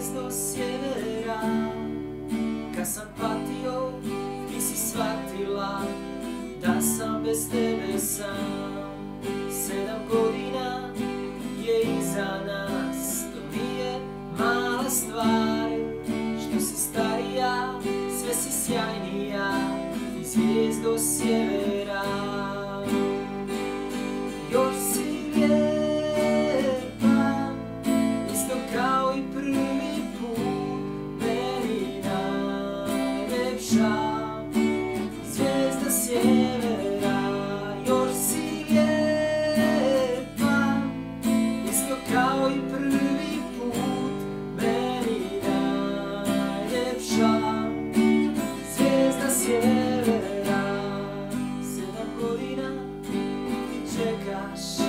zvijezdo sjevera. Kad sam patio, ti si shvatila da sam bez tebe sam. 7 godina je iza nas, to nije mala stvar. Što si starija, sve si sjajnija, ti zvijezdo sjevera. Još si lijepa, isto kao i prvi put, meni najlepša zvijezda sjevera. Još si lijepa, isto kao i prvi put, meni najlepša zvijezda sjevera. 7 godina ti čekaš